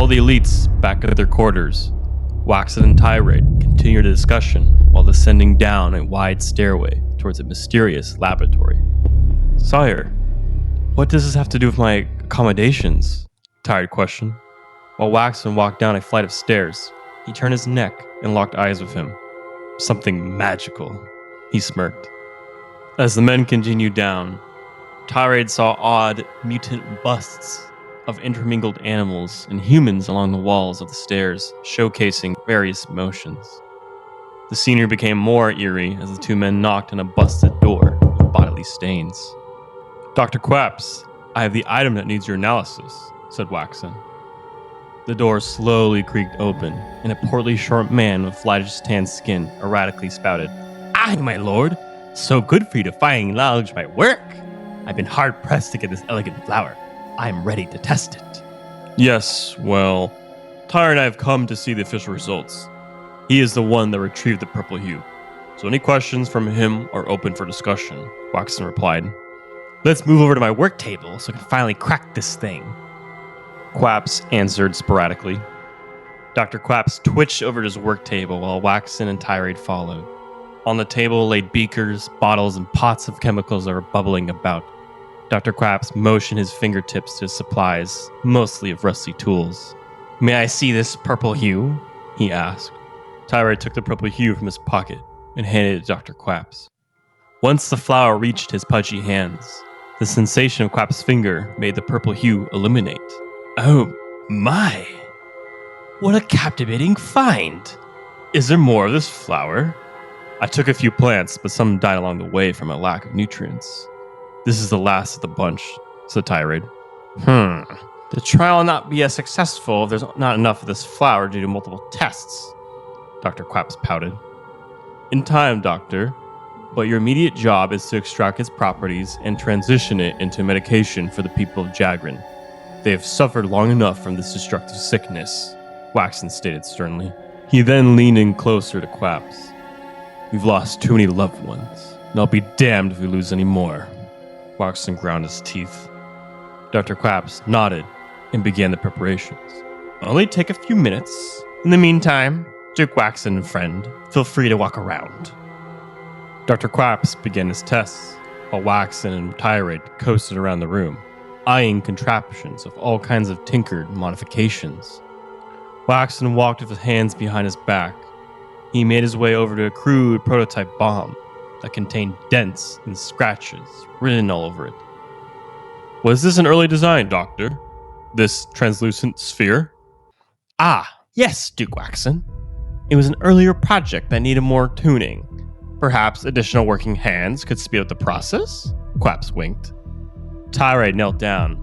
the elites back at their quarters, Waxen and Tirade continued the discussion while descending down a wide stairway towards a mysterious laboratory. Sire, what does this have to do with my accommodations? Tirade questioned. While Waxen walked down a flight of stairs, he turned his neck and locked eyes with him. Something magical, he smirked. As the men continued down, Tirade saw odd, mutant busts of intermingled animals and humans along the walls of the stairs, showcasing various motions. The scenery became more eerie as the two men knocked on a busted door with bodily stains. Dr. Quaps, I have the item that needs your analysis, said Waxen. The door slowly creaked open, and a portly short man with lightish tan skin erratically spouted, "Aye, my lord! So good for you to finally acknowledge my work! I've been hard-pressed to get this elegant flower. I'm ready to test it." Yes, well, Tyre and I have come to see the official results. He is the one that retrieved the purple hue. So any questions from him are open for discussion, Waxen replied. Let's move over to my work table so I can finally crack this thing. Quaps answered sporadically. Dr. Quaps twitched over to his work table while Waxen and Tirade followed. On the table lay beakers, bottles, and pots of chemicals that were bubbling about. Dr. Quaps motioned his fingertips to his supplies, mostly of rusty tools. May I see this purple hue? He asked. Tirade took the purple hue from his pocket and handed it to Dr. Quaps. Once the flower reached his pudgy hands, the sensation of Quaps' finger made the purple hue illuminate. Oh my! What a captivating find! Is there more of this flower? I took a few plants, but some died along the way from a lack of nutrients. This is the last of the bunch, said Tirade. The trial will not be as successful if there's not enough of this flower due to multiple tests, Dr. Quaps pouted. In time, Doctor, but your immediate job is to extract its properties and transition it into medication for the people of Jagran. They have suffered long enough from this destructive sickness, Waxen stated sternly. He then leaned in closer to Quaps. We've lost too many loved ones, and I'll be damned if we lose any more. Waxen ground his teeth. Dr. Quaps nodded and began the preparations. Only take a few minutes. In the meantime, Duke Waxen and friend, feel free to walk around. Dr. Quaps began his tests, while Waxen and Tirade coasted around the room, eyeing contraptions of all kinds of tinkered modifications. Waxen walked with his hands behind his back. He made his way over to a crude prototype bomb that contained dents and scratches written all over it. Was this an early design, Doctor? This translucent sphere? Ah, yes, Duke Waxen. It was an earlier project that needed more tuning. Perhaps additional working hands could speed up the process? Quaps winked. Tirade knelt down,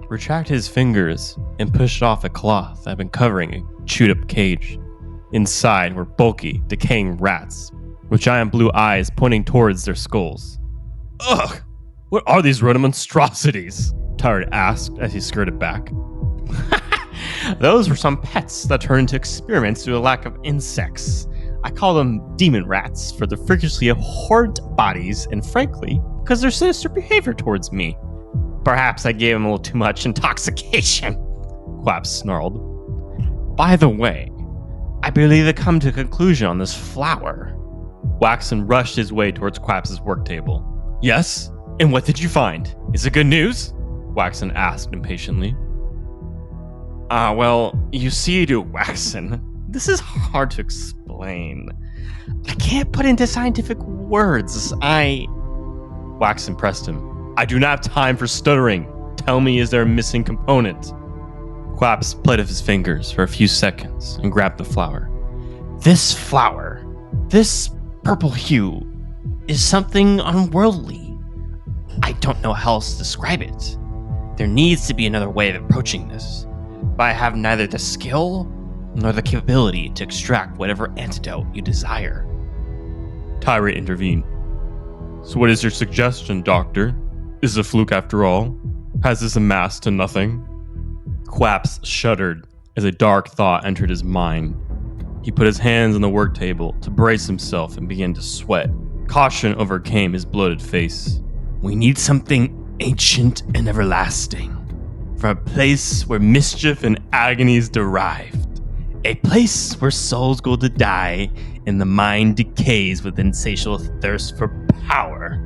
retracted his fingers, and pushed off a cloth that had been covering a chewed-up cage. Inside were bulky, decaying rats, with giant blue eyes pointing towards their skulls. Ugh! What are these rodent monstrosities? Tirade asked as he skirted back. Those were some pets that turned into experiments due to a lack of insects. I call them demon rats for their freakishly abhorrent bodies and, frankly, because their sinister behavior towards me. Perhaps I gave them a little too much intoxication, Quaps snarled. By the way, I believe I've come to a conclusion on this flower. Waxen rushed his way towards Quaps' work table. Yes? And what did you find? Is it good news? Waxen asked impatiently. Well, you see, Duke Waxen, this is hard to explain. I can't put into scientific words. Waxen pressed him. I do not have time for stuttering. Tell me, is there a missing component? Quaps played with his fingers for a few seconds and grabbed the flower. This flower, this purple hue, is something unworldly. I don't know how else to describe it. There needs to be another way of approaching this, but I have neither the skill nor the capability to extract whatever antidote you desire. Tirade intervened. So what is your suggestion, Doctor? Is it a fluke after all? Has this amassed to nothing? Quaps shuddered as a dark thought entered his mind. He put his hands on the work table to brace himself and began to sweat. Caution overcame his bloated face. We need something ancient and everlasting. from a place where mischief and agony is derived. A place where souls go to die and the mind decays with insatiable thirst for power.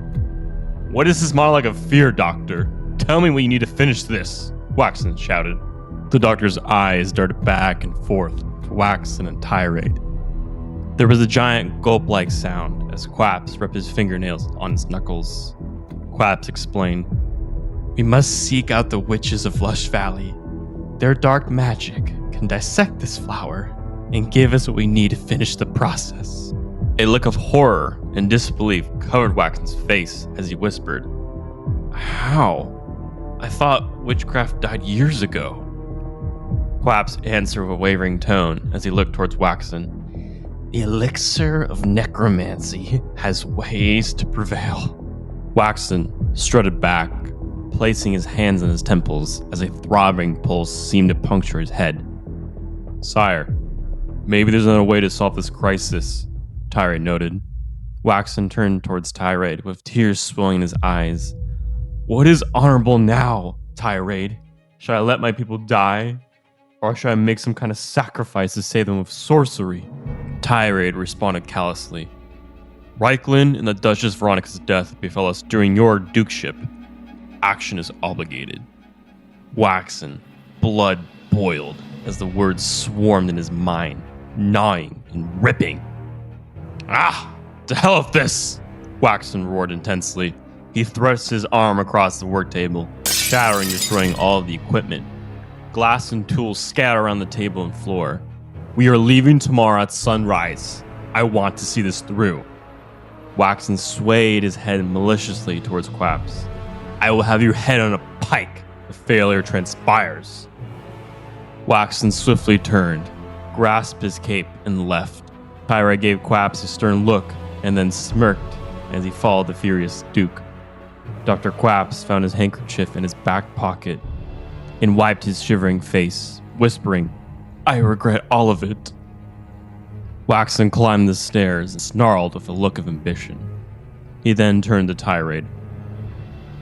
What is this monologue of fear, Doctor? Tell me when you need to finish this, Waxon shouted. The doctor's eyes darted back and forth to Waxon and Tirade. There was a giant gulp-like sound as Quaps rubbed his fingernails on his knuckles. Quaps explained, "We must seek out the witches of Lush Valley. Their dark magic can dissect this flower and give us what we need to finish the process." A look of horror and disbelief covered Waxon's face as he whispered, "How? I thought witchcraft died years ago." Quaps answered with a wavering tone as he looked towards Waxon. "The elixir of necromancy has ways to prevail." Waxon strutted back, placing his hands on his temples as a throbbing pulse seemed to puncture his head. "Sire, maybe there's another way to solve this crisis," Tirade noted. Waxon turned towards Tirade with tears swelling in his eyes. "What is honorable now, Tirade? Should I let my people die? Or should I make some kind of sacrifice to save them with sorcery?" Tirade responded callously. "Reichlin and the Duchess Veronica's death befell us during your dukeship. Action is obligated." Waxon, blood boiled as the words swarmed in his mind, gnawing and ripping. "Ah! To hell with this!" Waxon roared intensely. He thrust his arm across the work table, shattering and destroying all of the equipment. Glass and tools scattered around the table and floor. "We are leaving tomorrow at sunrise. I want to see this through." Waxon swayed his head maliciously towards Quaps. "I will have your head on a pike if failure transpires." Waxon swiftly turned, grasped his cape, and left. Tirade gave Quaps a stern look and then smirked as he followed the furious Duke. Dr. Quaps found his handkerchief in his back pocket and wiped his shivering face, whispering, "I regret all of it." Waxon climbed the stairs and snarled with a look of ambition. He then turned to Tirade.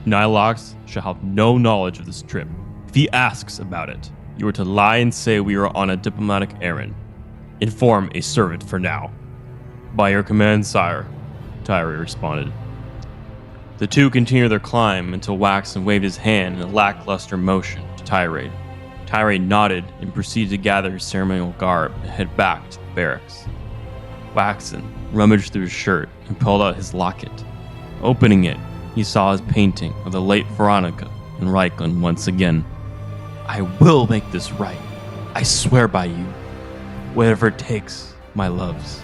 "Nylox shall have no knowledge of this trip. If he asks about it, you are to lie and say we are on a diplomatic errand. Inform a servant for now." "By your command, sire," Tirade responded. The two continued their climb until Waxon waved his hand in a lackluster motion to Tirade. Tirade nodded and proceeded to gather his ceremonial garb and head back to the barracks. Waxon rummaged through his shirt and pulled out his locket. Opening it, he saw his painting of the late Veronica and Reichlin once again. "I will make this right. I swear by you. Whatever it takes, my loves."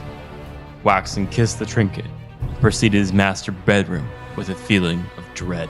Waxon kissed the trinket and proceeded to his master bedroom with a feeling of dread.